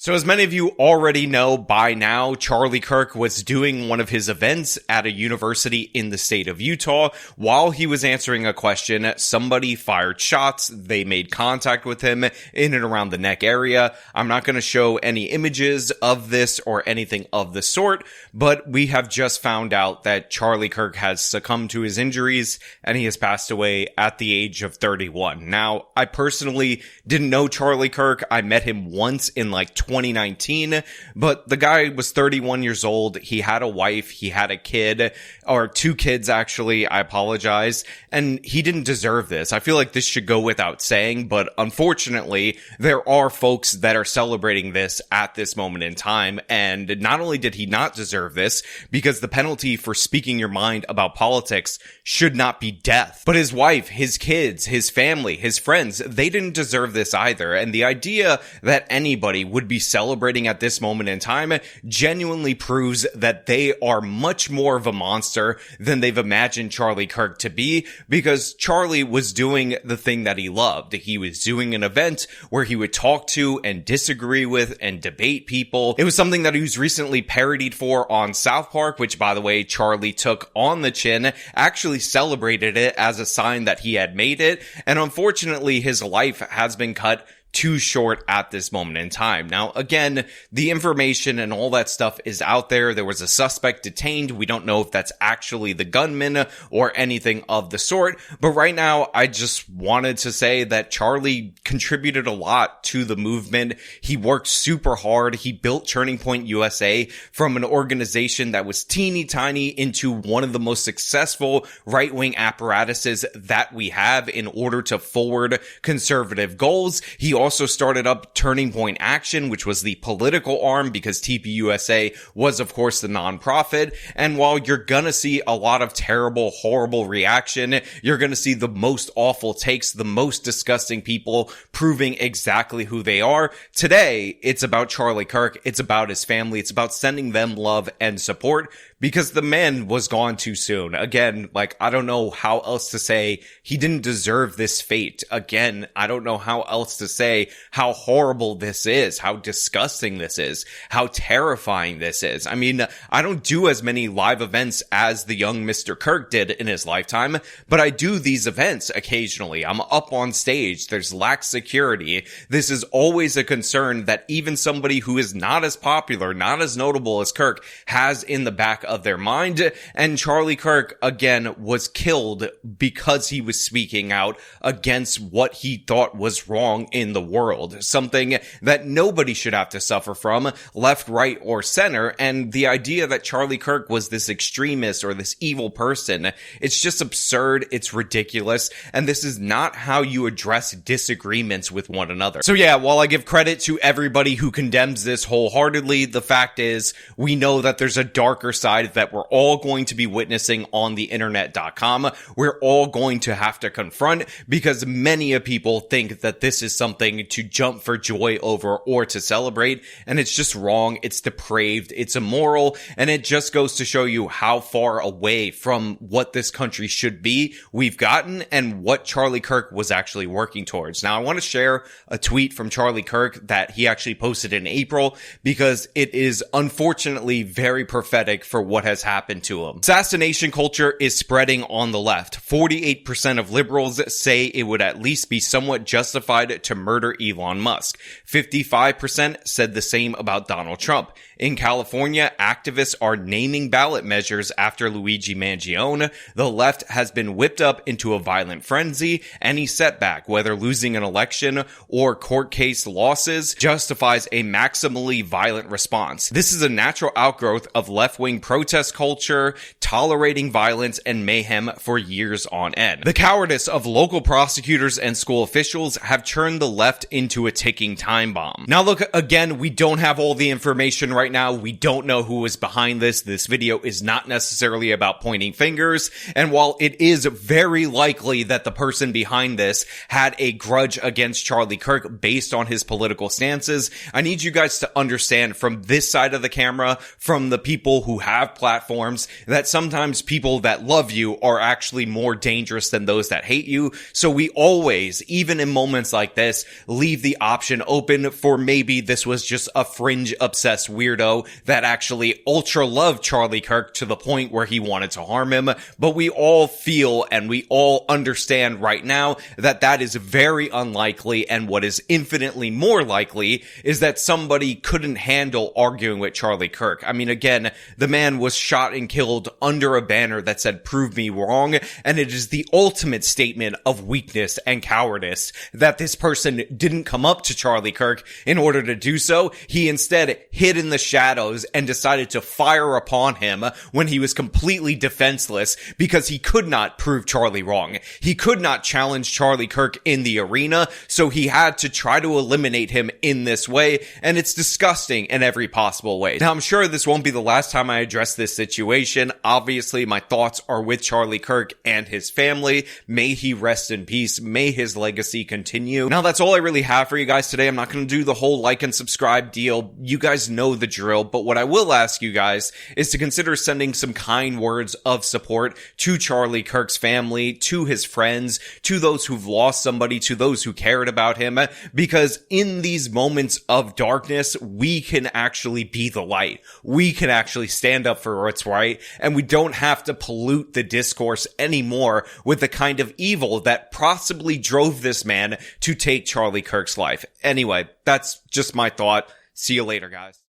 So as many of you already know by now, Charlie Kirk was doing one of his events at a university in the state of Utah. While he was answering a question, somebody fired shots. They made contact with him in and around the neck area. I'm not going to show any images of this or anything of the sort, but we have just found out that Charlie Kirk has succumbed to his injuries and he has passed away at the age of 31. Now, I personally didn't know Charlie Kirk. I met him once in 2019, but the guy was 31 years old. He had a wife, he had a kid, or two kids actually, I apologize, and he didn't deserve this. I feel like this should go without saying, but unfortunately, there are folks that are celebrating this at this moment in time, and not only did he not deserve this, because the penalty for speaking your mind about politics should not be death, but his wife, his kids, his family, his friends, they didn't deserve this either, and the idea that anybody would be celebrating at this moment in time genuinely proves that they are much more of a monster than they've imagined Charlie Kirk to be, because Charlie was doing the thing that he loved. He was doing an event where he would talk to and disagree with and debate people. It was something that he was recently parodied for on South Park, which, by the way, Charlie took on the chin, actually celebrated it as a sign that he had made it, and unfortunately his life has been cut too short at this moment in time. Now, again, the information and all that stuff is out there. There was a suspect detained. We don't know if that's actually the gunman or anything of the sort. But right now, I just wanted to say that Charlie contributed a lot to the movement. He worked super hard. He built Turning Point USA from an organization that was teeny tiny into one of the most successful right-wing apparatuses that we have in order to forward conservative goals. He also started up Turning Point Action, which was the political arm, because TPUSA was, of course, the nonprofit. And while you're gonna see a lot of terrible, horrible reaction, you're gonna see the most awful takes, the most disgusting people proving exactly who they are. Today, it's about Charlie Kirk. It's about his family. It's about sending them love and support, because the man was gone too soon. Again, I don't know how else to say he didn't deserve this fate. Again, I don't know how else to say how horrible this is, how disgusting this is, how terrifying this is. I mean, I don't do as many live events as the young Mr. Kirk did in his lifetime, but I do these events occasionally. I'm up on stage. There's lax security. This is always a concern that even somebody who is not as popular, not as notable as Kirk has in the back of their mind. And Charlie Kirk, again, was killed because he was speaking out against what he thought was wrong in the world, something that nobody should have to suffer from, left, right, or center. And the idea that Charlie Kirk was this extremist or this evil person, it's just absurd, it's ridiculous, and this is not how you address disagreements with one another. So yeah, while I give credit to everybody who condemns this wholeheartedly, the fact is, we know that there's a darker side that we're all going to be witnessing on the internet.com. We're all going to have to confront, because many of people think that this is something to jump for joy over or to celebrate, and it's just wrong. It's depraved, it's immoral, and it just goes to show you how far away from what this country should be we've gotten and what Charlie Kirk was actually working towards. Now, I want to share a tweet from Charlie Kirk that he actually posted in April, because it is unfortunately very prophetic for what has happened to him. Assassination culture is spreading on the left. 48% of liberals say it would at least be somewhat justified to murder Elon Musk. 55% said the same about Donald Trump. In California, activists are naming ballot measures after Luigi Mangione. The left has been whipped up into a violent frenzy. Any setback, whether losing an election or court case losses, justifies a maximally violent response. This is a natural outgrowth of left-wing protest culture, tolerating violence and mayhem for years on end. The cowardice of local prosecutors and school officials have turned the left into a ticking time bomb. Now look, again, we don't have all the information right now. We don't know who is behind this. This video is not necessarily about pointing fingers. And while it is very likely that the person behind this had a grudge against Charlie Kirk based on his political stances, I need you guys to understand from this side of the camera, from the people who have have platforms, that sometimes people that love you are actually more dangerous than those that hate you. So we always, even in moments like this, leave the option open for maybe this was just a fringe obsessed weirdo that actually ultra loved Charlie Kirk to the point where he wanted to harm him. But we all feel and we all understand right now that that is very unlikely, and what is infinitely more likely is that somebody couldn't handle arguing with Charlie Kirk. I mean, again, the man was shot and killed under a banner that said "Prove me wrong," and it is the ultimate statement of weakness and cowardice that this person didn't come up to Charlie Kirk in order to do so. He instead hid in the shadows and decided to fire upon him when he was completely defenseless because he could not prove Charlie wrong. He could not challenge Charlie Kirk in the arena, so he had to try to eliminate him in this way, and it's disgusting in every possible way. Now, I'm sure this won't be the last time I address this situation. Obviously, my thoughts are with Charlie Kirk and his family. May he rest in peace. May his legacy continue. Now, that's all I really have for you guys today. I'm not going to do the whole like and subscribe deal. You guys know the drill, but what I will ask you guys is to consider sending some kind words of support to Charlie Kirk's family, to his friends, to those who've lost somebody, to those who cared about him, because in these moments of darkness, we can actually be the light. We can actually stand up for what's right, and we don't have to pollute the discourse anymore with the kind of evil that possibly drove this man to take Charlie Kirk's life. Anyway, that's just my thought. See you later, guys.